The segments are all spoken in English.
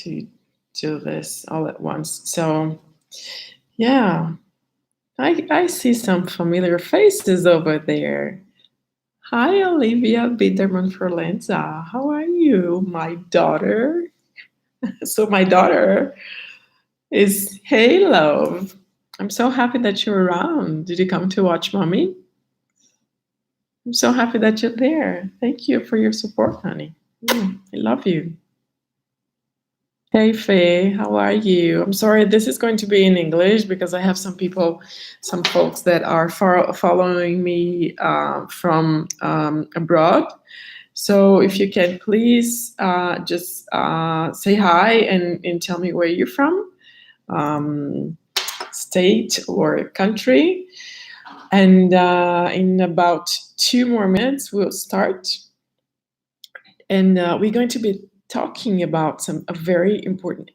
to do this all at once. So, yeah, I see some familiar faces over there. Hi, Olivia Biderman Forlenza. How are you, my daughter? So, my daughter is, hey, love. I'm so happy that you're around. Did you come to watch mommy? I'm so happy that you're there. Thank you for your support, honey. I love you. Hey Faye, how are you? I'm sorry, this is going to be in English because I have some folks that are following me from abroad. So if you can please just say hi and tell me where you're from, um, state or country. And in about 2 more minutes, we'll start. And we're going to be talking about a very important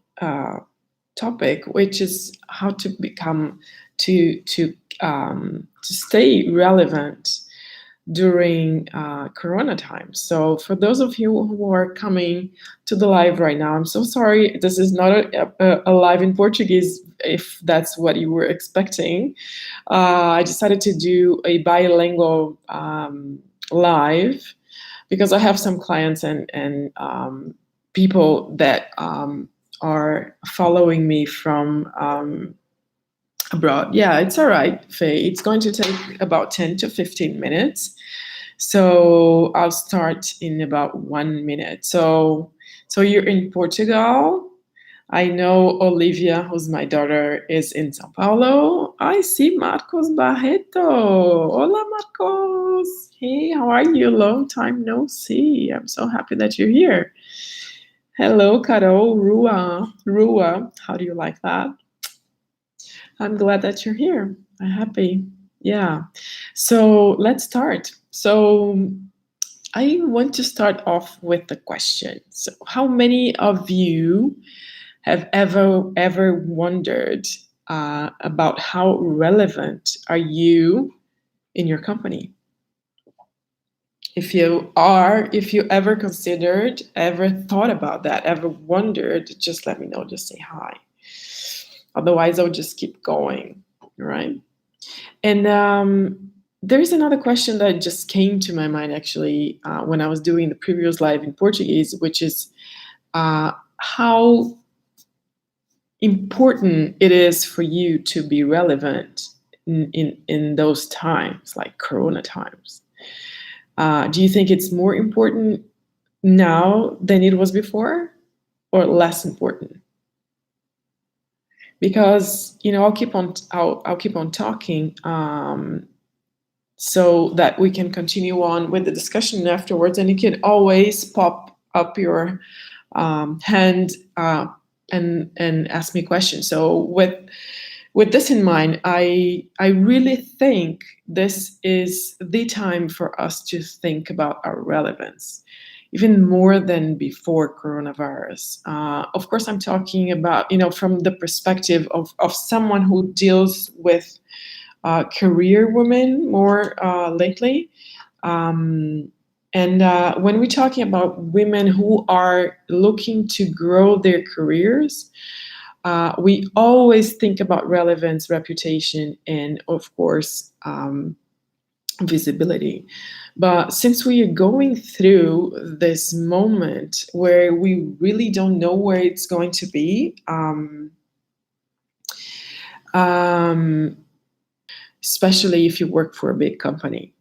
topic, which is how to become to stay relevant during Corona times. So for those of you who are coming to the live right now, I'm so sorry. This is not a live in Portuguese, if that's what you were expecting. I decided to do a bilingual live because I have some clients and people that are following me from abroad. Yeah, it's all right, Faye. It's going to take about 10 to 15 minutes. So I'll start in about 1 minute. So you're in Portugal. I know Olivia, who's my daughter, is in Sao Paulo. I see Marcos Barreto. Hola, Marcos. Hey, how are you? Long time no see. I'm so happy that you're here. Hello, Carol, Rua. How do you like that? I'm glad that you're here. I'm happy. Yeah. So let's start. So I want to start off with the question. So how many of you have ever wondered about how relevant are you in your company? If you ever considered, ever thought about that, ever wondered, just let me know. Just say hi. Otherwise, I'll just keep going, right? And there's another question that just came to my mind, actually, when I was doing the previous live in Portuguese, which is how important it is for you to be relevant in those times, like Corona times. Do you think it's more important now than it was before, or less important? Because I'll keep on talking, so that we can continue on with the discussion afterwards, and you can always pop up your hand and ask me questions. So with this in mind, I really think this is the time for us to think about our relevance, even more than before coronavirus. Of course, I'm talking about, from the perspective of someone who deals with career women more lately. And when we're talking about women who are looking to grow their careers, we always think about relevance, reputation, and of course, visibility. But since we are going through this moment where we really don't know where it's going to be, especially if you work for a big company,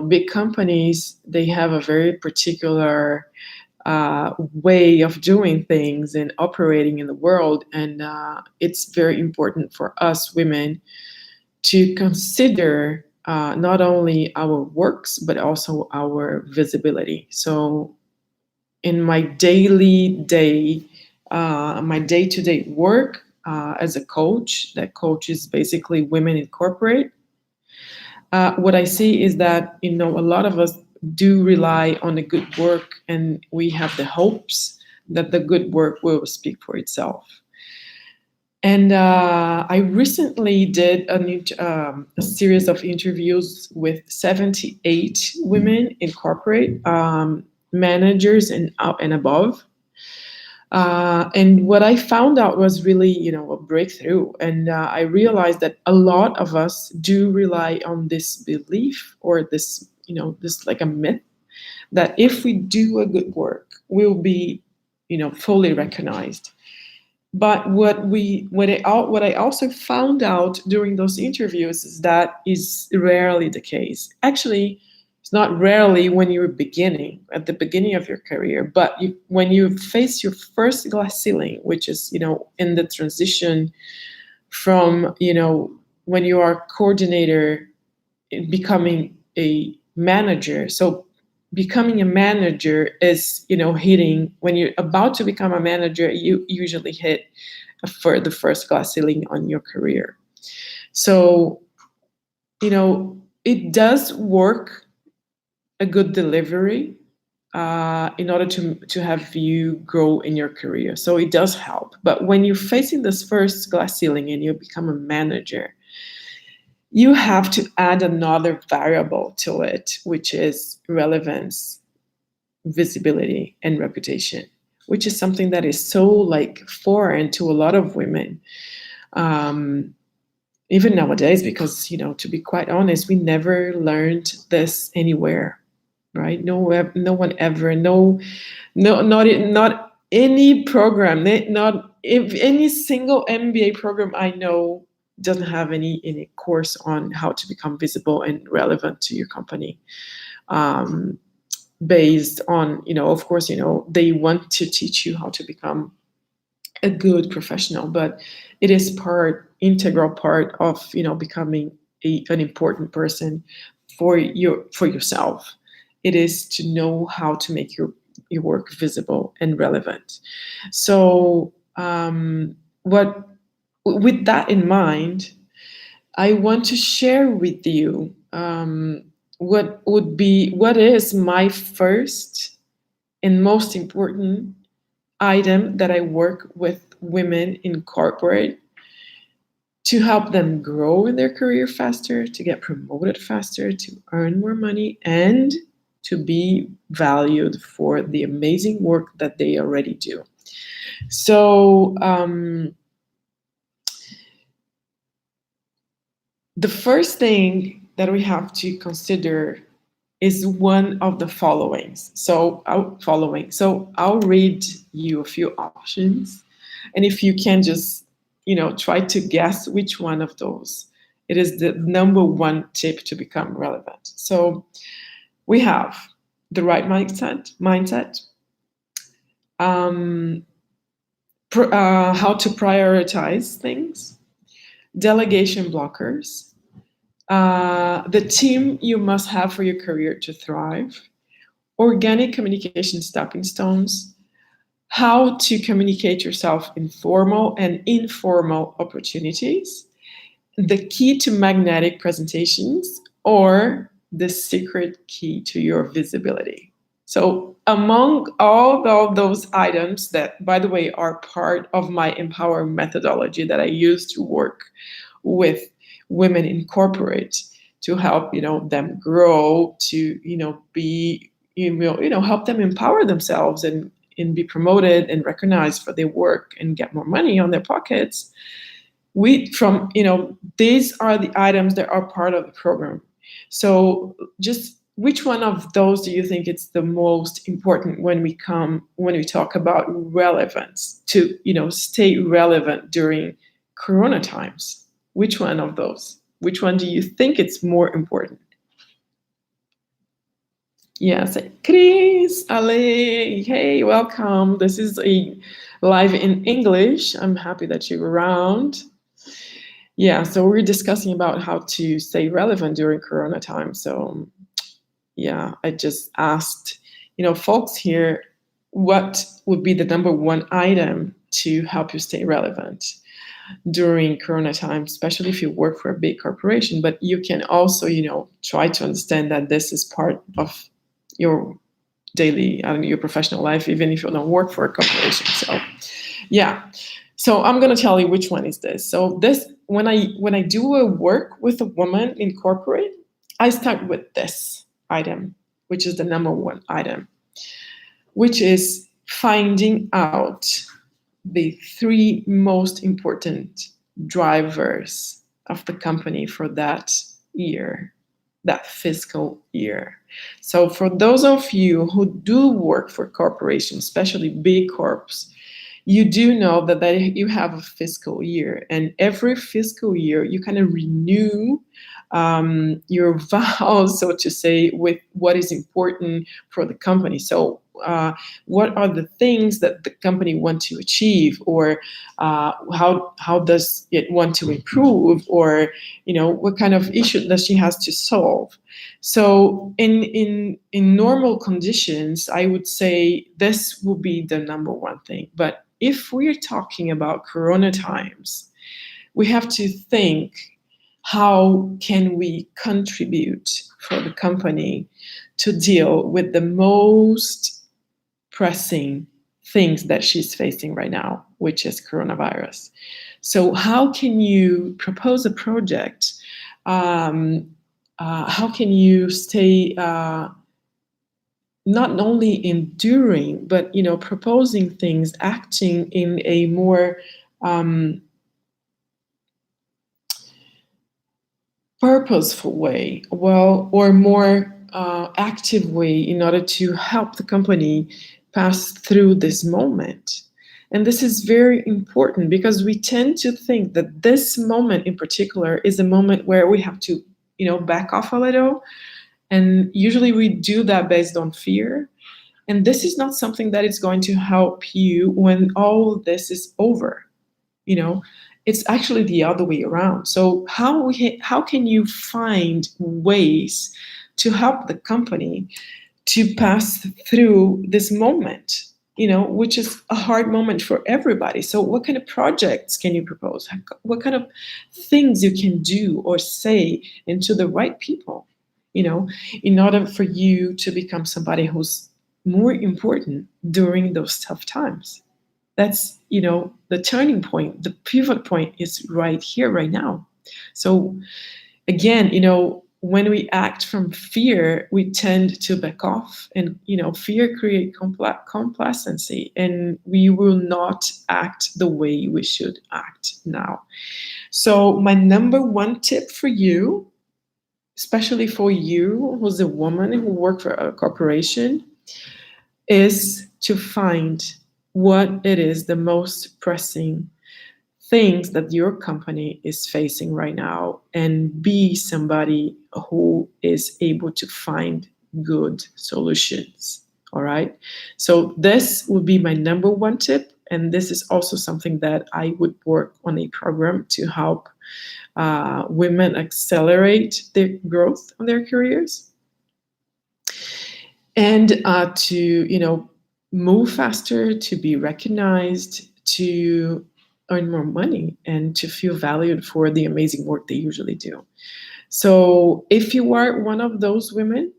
big companies, they have a very particular way of doing things and operating in the world. And it's very important for us women to consider not only our works, but also our visibility. So in my day-to-day work as a coach, that coaches basically women in corporate, what I see is that, a lot of us do rely on the good work, and we have the hopes that the good work will speak for itself. And I recently did a series of interviews with 78 women in corporate, managers and above. And what I found out was really, a breakthrough. And I realized that a lot of us do rely on this belief, or this, this like a myth, that if we do a good work, we'll be, fully recognized. But what I also found out during those interviews is that is rarely the case. Actually, it's not rarely when you're beginning, at the beginning of your career, but when you face your first glass ceiling, which is, in the transition from, when you are coordinator becoming a manager. So becoming a manager is, hitting, when you're about to become a manager, you usually hit for the first glass ceiling on your career. So, it does work, a good delivery, in order to have you grow in your career. So it does help. But when you're facing this first glass ceiling and you become a manager, you have to add another variable to it, which is relevance, visibility, and reputation, which is something that is so like foreign to a lot of women, um, even nowadays, because, to be quite honest, we never learned this anywhere, right? No one ever, not any program, not if any single MBA program I know doesn't have any course on how to become visible and relevant to your company. Um, Based on, of course, they want to teach you how to become a good professional, but it is integral part of, becoming an important person for yourself. It is to know how to make your work visible and relevant. So, what with that in mind, I want to share with you, what is my first and most important item that I work with women in corporate to help them grow in their career faster, to get promoted faster, to earn more money, and to be valued for the amazing work that they already do. So, the first thing that we have to consider is one of the followings. I'll read you a few options, and if you can just, try to guess which one of those. It is the number one tip to become relevant. So we have the right mindset, um, how to prioritize things, delegation blockers, the team you must have for your career to thrive, organic communication stepping stones, how to communicate yourself in formal and informal opportunities, the key to magnetic presentations, or the secret key to your visibility. So, among all of those items that, by the way, are part of my Empower methodology that I use to work with women in corporate to help, them grow, to, be, help them empower themselves and be promoted and recognized for their work and get more money on their pockets. These are the items that are part of the program. So just which one of those do you think is the most important when we talk about relevance, to, stay relevant during Corona times? Which one of those? Which one do you think it's more important? Yes, Chris, Ale, hey, welcome. This is a live in English. I'm happy that you're around. Yeah, so we're discussing about how to stay relevant during Corona time. So, yeah, I just asked, folks here, what would be the number one item to help you stay relevant during Corona time, especially if you work for a big corporation? But you can also, try to understand that this is part of your daily, your professional life, even if you don't work for a corporation. So, yeah. So I'm gonna tell you which one is this. So this, when I do a work with a woman in corporate, I start with this item, which is the number one item, which is finding out the three most important drivers of the company for that year, that fiscal year. So, for those of you who do work for corporations, especially big corps, you do know that you have a fiscal year, and every fiscal year you kind of renew your vows, so to say, with what is important for the company. So, what are the things that the company want to achieve, or how does it want to improve, or what kind of issue that she has to solve. So, in normal conditions, I would say this will be the number one thing. But if we're talking about Corona times, we have to think, how can we contribute for the company to deal with the most pressing things that she's facing right now, which is coronavirus. So, how can you propose a project? How can you stay not only enduring, but proposing things, acting in a more purposeful way, well, or more active way, in order to help the company pass through this moment. And this is very important, because we tend to think that this moment in particular is a moment where we have to back off a little, and usually we do that based on fear. And this is not something that is going to help you when all this is over. you know it's actually the other way around. So how can you find ways to help the company to pass through this moment, which is a hard moment for everybody? So what kind of projects can you propose? What kind of things you can do or say into the right people, in order for you to become somebody who's more important during those tough times? That's the turning point, the pivot point is right here, right now. So again, when we act from fear, we tend to back off, and fear creates complacency, and we will not act the way we should act now. So my number one tip for you, especially for you who's a woman who works for a corporation, is to find what it is the most pressing things that your company is facing right now, and be somebody who is able to find good solutions. All right. So this would be my number one tip. And this is also something that I would work on a program to help women accelerate their growth on their careers, and to move faster, to be recognized, to earn more money, and to feel valued for the amazing work they usually do. So if you are one of those women,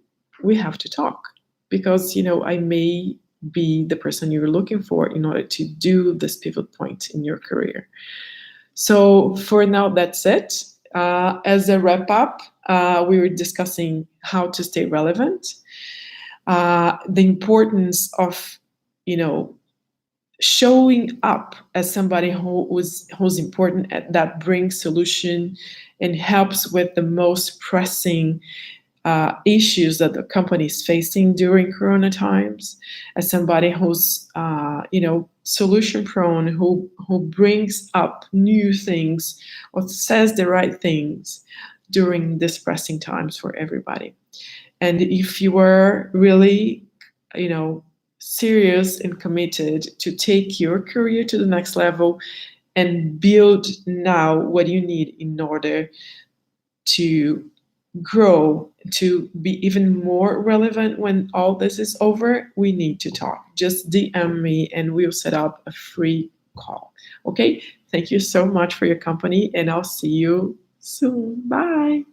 we have to talk, because I may be the person you're looking for in order to do this pivot point in your career. So for now, that's it. As a wrap up, we were discussing how to stay relevant, the importance of showing up as somebody who's important, that brings solution and helps with the most pressing issues that the company is facing during Corona times, as somebody who's solution prone, who brings up new things or says the right things during these pressing times for everybody. And if you are really serious and committed to take your career to the next level, and build now what you need in order to grow, to be even more relevant when all this is over, we need to talk. Just DM me and we'll set up a free call. Okay? Thank you so much for your company, and I'll see you soon. Bye.